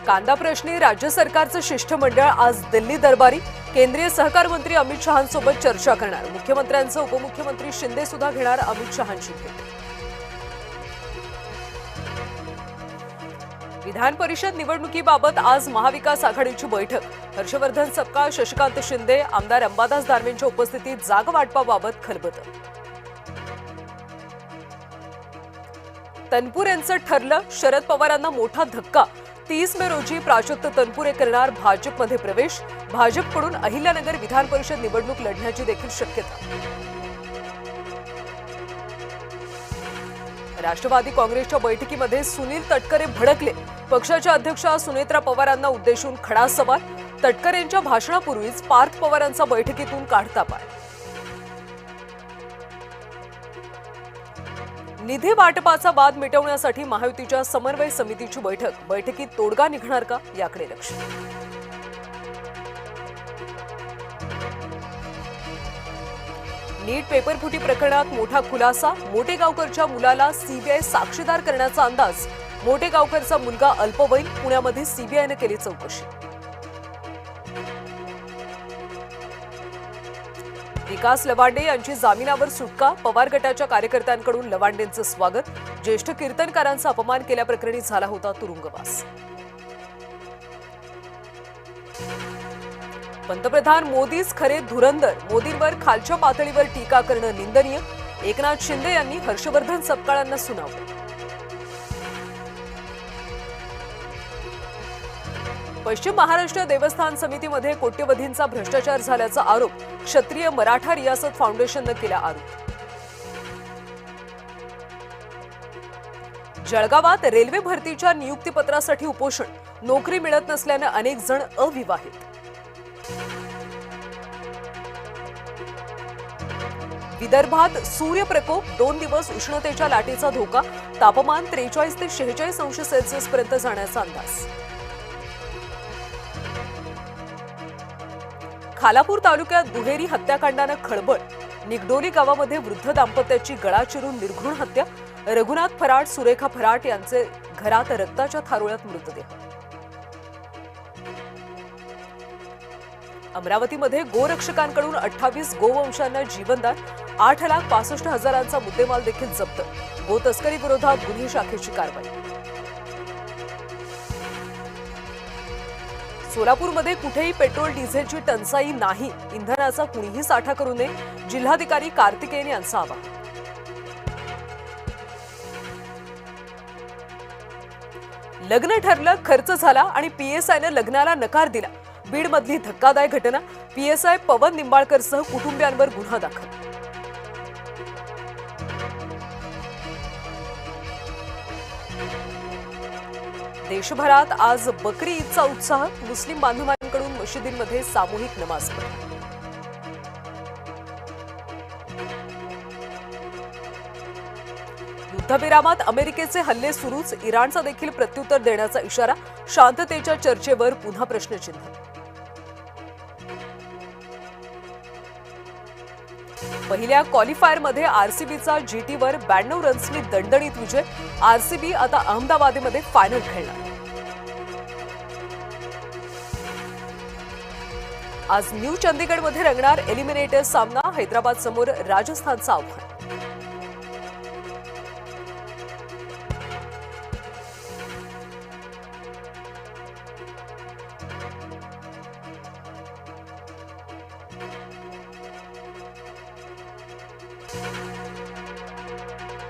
कांदा प्रश्नी राज्य सरकारचं शिष्टमंडळ आज दिल्ली दरबारी केंद्रीय सहकार मंत्री अमित शहांसोबत चर्चा करणार। मुख्यमंत्र्यांचं उपमुख्यमंत्री शिंदे सुद्धा घेणार अमित शहांची भेट। विधान परिषद निवडणुकीबाबत आज महाविकास आघाडीची बैठक। हर्षवर्धन सपकाळ, शशिकांत शिंदे, आमदार अंबादास दानवेंच्या उपस्थितीत जागा वाटपाबाबत खलबतं। तनपुर यांचं ठरलं, शरद पवारांना मोठा धक्का। 30 मे रोजी प्राजक्त तनपुरे करणार भाजपमध्ये प्रवेश। भाजपकडून अहिल्यानगर विधान परिषद निवडणूक लढण्याची देखील शक्यता। राष्ट्रवादी काँग्रेसच्या बैठकीमध्ये सुनील तटकरे भडकले। पक्षाच्या अध्यक्षा सुनेत्रा पवारांना उद्देशून खडा सवाल। तटकरेंच्या भाषणापूर्वीच पार्थ पवारांचा बैठकीतून काढता पाय। निधी वाटपाचा वाद मिटवण्यासाठी महायुतीच्या समन्वय समितीची बैठक। बैठकीत तोडगा निघणार का याकडे लक्ष। नीट पेपरफुटी प्रकरणात मोठा खुलासा। मोटेगावकरच्या मुलाला सीबीआय साक्षीदार करण्याचा अंदाज। मोटेगावकरचा मुलगा अल्पवयीन, पुण्यामध्ये सीबीआयने केली चौकशी। विकास लवांडे यांची जामिनावर सुटका। पवार गटाच्या कार्यकर्त्यांकडून लवांडेंचं स्वागत। ज्येष्ठ कीर्तनकारांचा अपमान केल्याप्रकरणी झाला होता तुरुंगवास। पंतप्रधान मोदीच खरे धुरंदर। मोदींवर खालच्या पातळीवर टीका करणं निंदनीय। एकनाथ शिंदे यांनी हर्षवर्धन सपकाळांना सुनावलं। पश्चिम महाराष्ट्र देवस्थान समितीमध्ये कोट्यवधींचा भ्रष्टाचार झाल्याचा आरोप। क्षत्रिय मराठा रियासत फाउंडेशननं केला आरोप। जळगावात रेल्वे भरतीच्या नियुक्तीपत्रासाठी उपोषण। नोकरी मिळत नसल्याने अनेक जण अविवाहित। विदर्भात सूर्यप्रकोप, 2 दिवस उष्णतेच्या लाटेचा धोका। तापमान 43 ते 46 अंश सेल्सिअस पर्यंत जाण्याचा अंदाज। खालापूर तालुक्यात दुहेरी हत्याकांडानं खळबळ। निगडोली गावामध्ये वृद्ध दाम्पत्याची गळा चिरून निर्घृण हत्या। रघुनाथ फराट, सुरेखा फराट यांचे घरात रक्ताच्या थारोळ्यात मृतदेह। अमरावतीमध्ये गोरक्षकांकडून 28 गोवंशांना जीवनदान। 8,65,000चा मुद्देमाल देखील जप्त। गो तस्करी विरोधात गुन्हे शाखेची कारवाई। सोलापूरमध्ये कुठेही पेट्रोल डिझेलची टंचाई नाही। इंधनाचा कुणीही साठा करू नये। जिल्हाधिकारी कार्तिकेयन यांचं आवाहन। लग्न ठरलं, खर्च झाला आणि पीएसआयने लग्नाला नकार दिला। बीडमधली धक्कादायक घटना। पीएसआय पवन निंबाळकरसह कुटुंबियांवर गुन्हा दाखल। देशभरात आज बकरी ईदचा उत्साह। मुस्लिम बांधवांकडून मशिदींमध्ये सामूहिक नमाज पठण। युद्धविरामात अमेरिकेचे हल्ले सुरूच। इराणचा देखील प्रत्युत्तर देण्याचा इशारा। शांततेच्या चर्चेवर पुन्हा प्रश्नचिन्ह। पहिल्या क्वालिफायरमध्ये आरसीबीचा जीटीवर 92 रन्सनी दणदणीत विजय। आरसीबी आता अहमदाबादमध्ये फायनल खेळणार। आज न्यू चंदीगडमध्ये रंगणार एलिमिनेटर सामना। हैदराबाद समोर राजस्थानचं आव्हान।